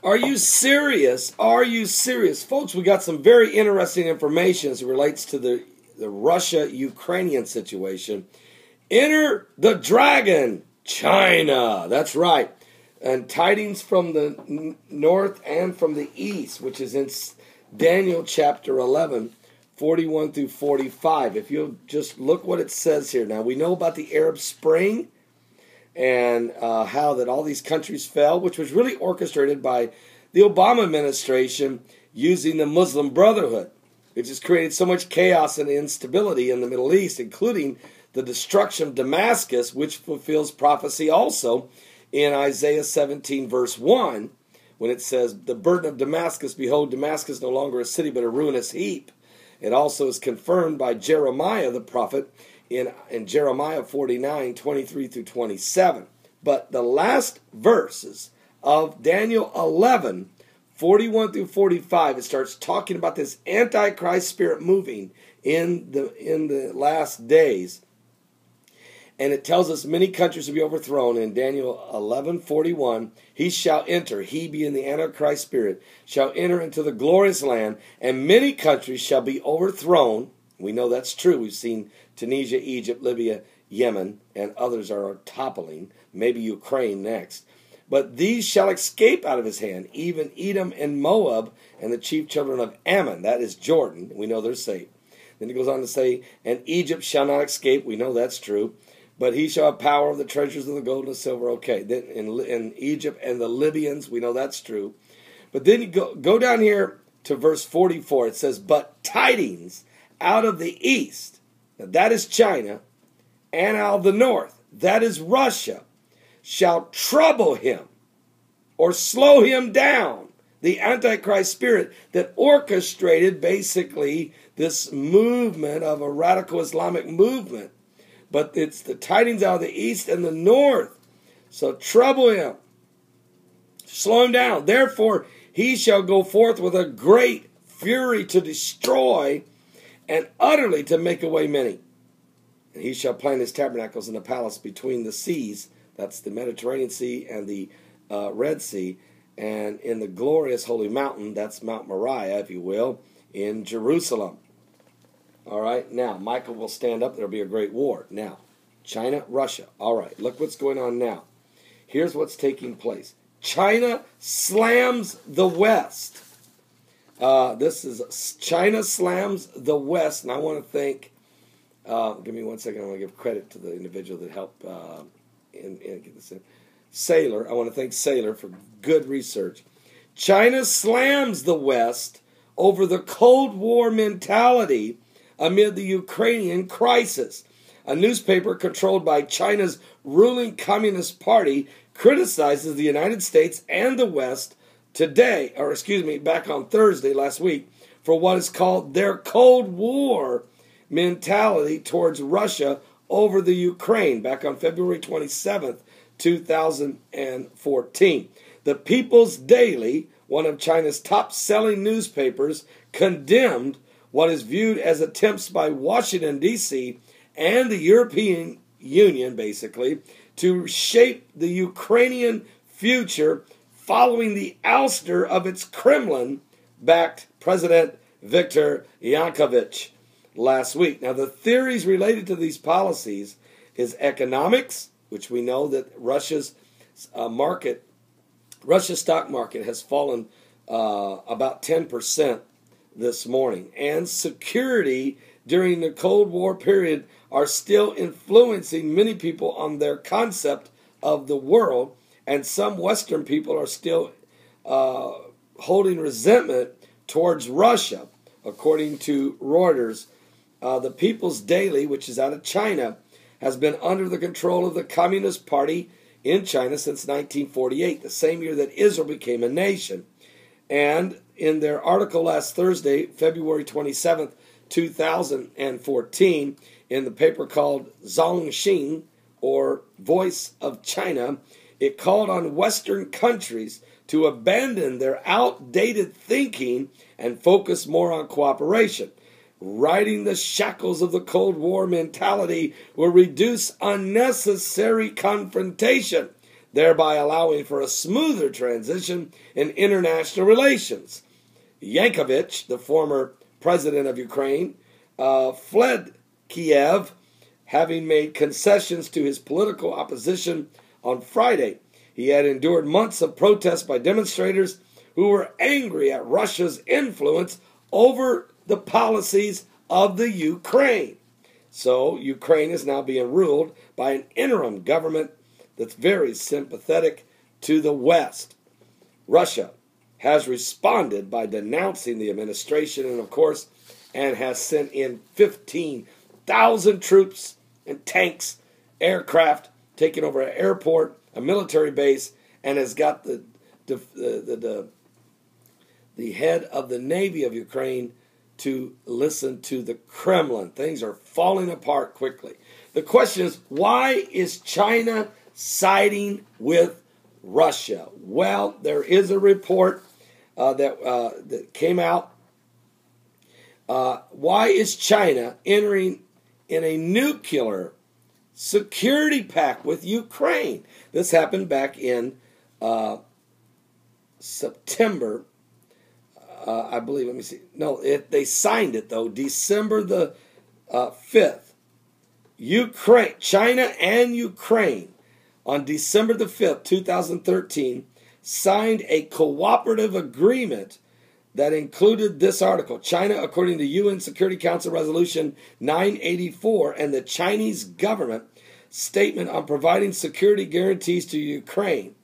Are you serious? Are you serious? Folks, we got some very interesting information as it relates to the Russia-Ukrainian situation. Enter the dragon, China. That's right. And tidings from the north and from the east, which is in Daniel chapter 11, 41 through 45. If you'll just look what it says here. Now, we know about the Arab Spring and how that all these countries fell, which was really orchestrated by the Obama administration using the Muslim Brotherhood. It just created so much chaos and instability in the Middle East, including the destruction of Damascus, which fulfills prophecy also in Isaiah 17, verse 1, when it says, the burden of Damascus, behold, Damascus no longer a city, but a ruinous heap. It also is confirmed by Jeremiah the prophet in Jeremiah 49, 23 through 27. But the last verses of Daniel 11, 41 through 45, it starts talking about this Antichrist spirit moving in the last days. And it tells us many countries will be overthrown. In Daniel 11:41, he shall enter, he being the Antichrist spirit, shall enter into the glorious land, and many countries shall be overthrown. We know that's true. We've seen Tunisia, Egypt, Libya, Yemen, and others are toppling. Maybe Ukraine next. But these shall escape out of his hand, even Edom and Moab, and the chief children of Ammon. That is Jordan. We know they're safe. Then he goes on to say, and Egypt shall not escape. We know that's true. But he shall have power of the treasures of the gold and the silver. Okay, then in Egypt and the Libyans, we know that's true. But then you go down here to verse 44. It says, but tidings out of the east, now that is China, and out of the north, that is Russia, shall trouble him or slow him down. The Antichrist spirit that orchestrated basically this movement of a radical Islamic movement. But it's the tidings out of the east and the north. So trouble him. Slow him down. Therefore, he shall go forth with a great fury to destroy and utterly to make away many. And he shall plant his tabernacles in the palace between the seas. That's the Mediterranean Sea and the Red Sea. And in the glorious holy mountain, that's Mount Moriah, if you will, in Jerusalem. All right, now, Michael will stand up. There'll be a great war. Now, China, Russia. All right, look what's going on now. Here's what's taking place. China slams the West. This is China slams the West. And I want to thank, give me 1 second. I want to give credit to the individual that helped get this in. Sailor. I want to thank Sailor for good research. China slams the West over the Cold War mentality amid the Ukrainian crisis. A newspaper controlled by China's ruling Communist Party criticizes the United States and the West back on Thursday last week, for what is called their Cold War mentality towards Russia over the Ukraine, back on February 27th, 2014. The People's Daily, one of China's top-selling newspapers, condemned what is viewed as attempts by Washington, D.C. and the European Union, basically, to shape the Ukrainian future following the ouster of its Kremlin-backed President Viktor Yanukovych last week. Now, the theories related to these policies is economics, which we know that Russia's stock market has fallen about 10% this morning, and security during the Cold War period are still influencing many people on their concept of the world, and some Western people are still holding resentment towards Russia, according to Reuters. The People's Daily, which is out of China, has been under the control of the Communist Party in China since 1948, the same year that Israel became a nation. And in their article last Thursday, February 27th, 2014, in the paper called Zhongxing, or Voice of China, it called on Western countries to abandon their outdated thinking and focus more on cooperation. Riding the shackles of the Cold War mentality will reduce unnecessary confrontation. thereby allowing for a smoother transition in international relations. Yankovic, the former president of Ukraine, fled Kiev, having made concessions to his political opposition on Friday. He had endured months of protests by demonstrators who were angry at Russia's influence over the policies of the Ukraine. So Ukraine is now being ruled by an interim government that's very sympathetic to the West. Russia has responded by denouncing the administration and, of course, and has sent in 15,000 troops and tanks, aircraft, taking over an airport, a military base, and has got the head of the Navy of Ukraine to listen to the Kremlin. Things are falling apart quickly. The question is, why is China siding with Russia? Well, there is a report that came out. Why is China entering in a nuclear security pact with Ukraine? This happened back in September, I believe. Let me see. No, they signed it, though, December the 5th. China and Ukraine, on December the 5th, 2013, signed a cooperative agreement that included this article. China, according to UN Security Council Resolution 984 and the Chinese government statement on providing security guarantees to Ukraine.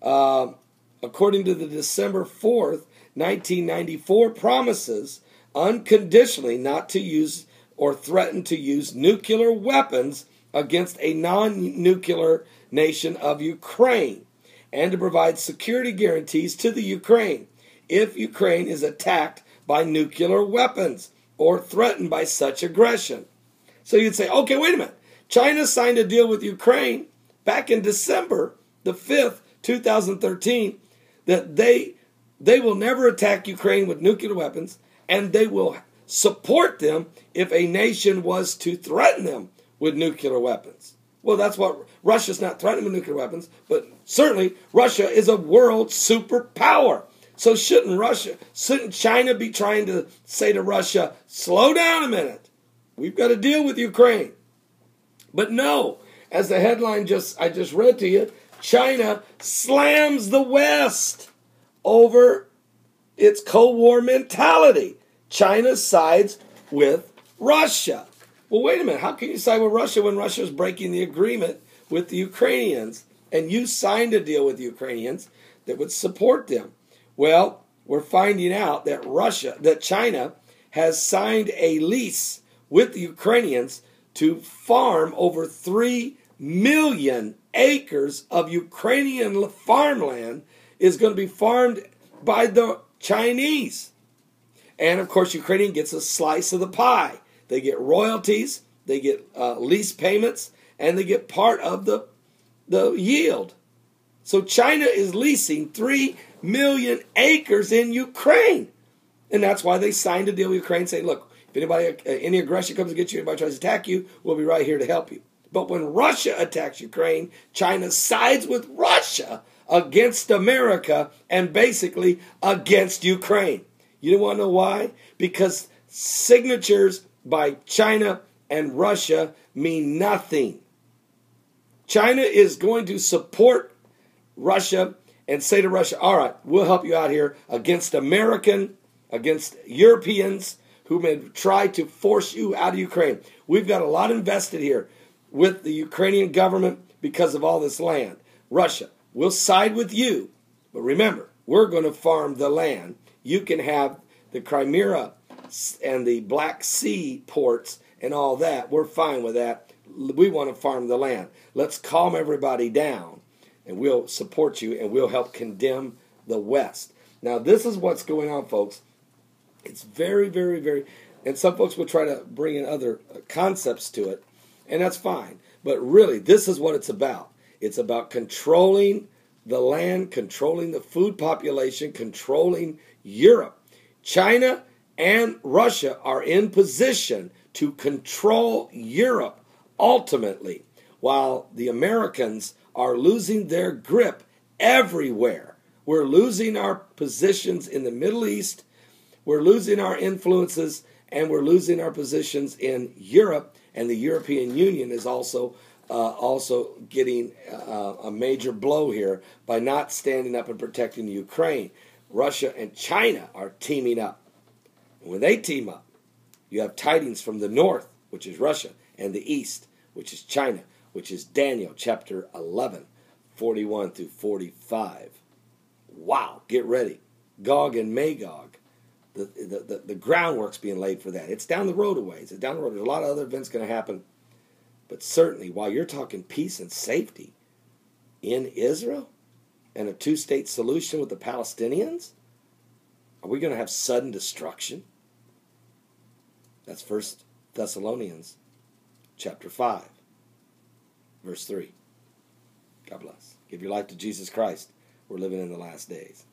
According to the December 4th, 1994 promises unconditionally not to use or threaten to use nuclear weapons against a non-nuclear nation of Ukraine, and to provide security guarantees to the Ukraine if Ukraine is attacked by nuclear weapons or threatened by such aggression. So you'd say, okay, wait a minute. China signed a deal with Ukraine back in December the 5th, 2013, that they will never attack Ukraine with nuclear weapons, and they will support them if a nation was to threaten them with nuclear weapons. Well, that's what Russia's not threatened with nuclear weapons, but certainly Russia is a world superpower. So shouldn't China be trying to say to Russia, slow down a minute, we've got to deal with Ukraine? But no, as the headline I just read to you, China slams the West over its Cold War mentality. China sides with Russia. Well, wait a minute. How can you side with Russia when Russia is breaking the agreement with the Ukrainians and you signed a deal with the Ukrainians that would support them? Well, we're finding out that China has signed a lease with the Ukrainians to farm over 3 million acres of Ukrainian farmland is going to be farmed by the Chinese. And, of course, Ukraine gets a slice of the pie. They get royalties, they get lease payments, and they get part of the yield. So China is leasing 3 million acres in Ukraine. And that's why they signed a deal with Ukraine saying, look, if any aggression comes against you, anybody tries to attack you, we'll be right here to help you. But when Russia attacks Ukraine, China sides with Russia against America and basically against Ukraine. You want to know why? Because signatures by China and Russia mean nothing. China is going to support Russia and say to Russia, all right, we'll help you out here against Europeans who may try to force you out of Ukraine. We've got a lot invested here with the Ukrainian government because of all this land. Russia, we'll side with you, but remember, we're going to farm the land. You can have the Crimea and the Black Sea ports and all that. We're fine with that. We want to farm the land. Let's calm everybody down, and we'll support you, and we'll help condemn the West. Now, this is what's going on, folks. It's very, very, very, and some folks will try to bring in other concepts to it, and that's fine. But really, this is what it's about. It's about controlling the land, controlling the food population, controlling Europe. China and Russia are in position to control Europe ultimately, while the Americans are losing their grip everywhere. We're losing our positions in the Middle East. We're losing our influences, and we're losing our positions in Europe. And the European Union is also getting a major blow here by not standing up and protecting Ukraine. Russia and China are teaming up. And when they team up, you have tidings from the north, which is Russia, and the east, which is China, which is Daniel chapter 11, 41 through 45. Wow, get ready. Gog and Magog. The groundwork's being laid for that. It's down the road a ways. It's down the road. There's a lot of other events going to happen. But certainly, while you're talking peace and safety in Israel and a two-state solution with the Palestinians, are we going to have sudden destruction? That's 1 Thessalonians chapter 5, verse 3. God bless. Give your life to Jesus Christ. We're living in the last days.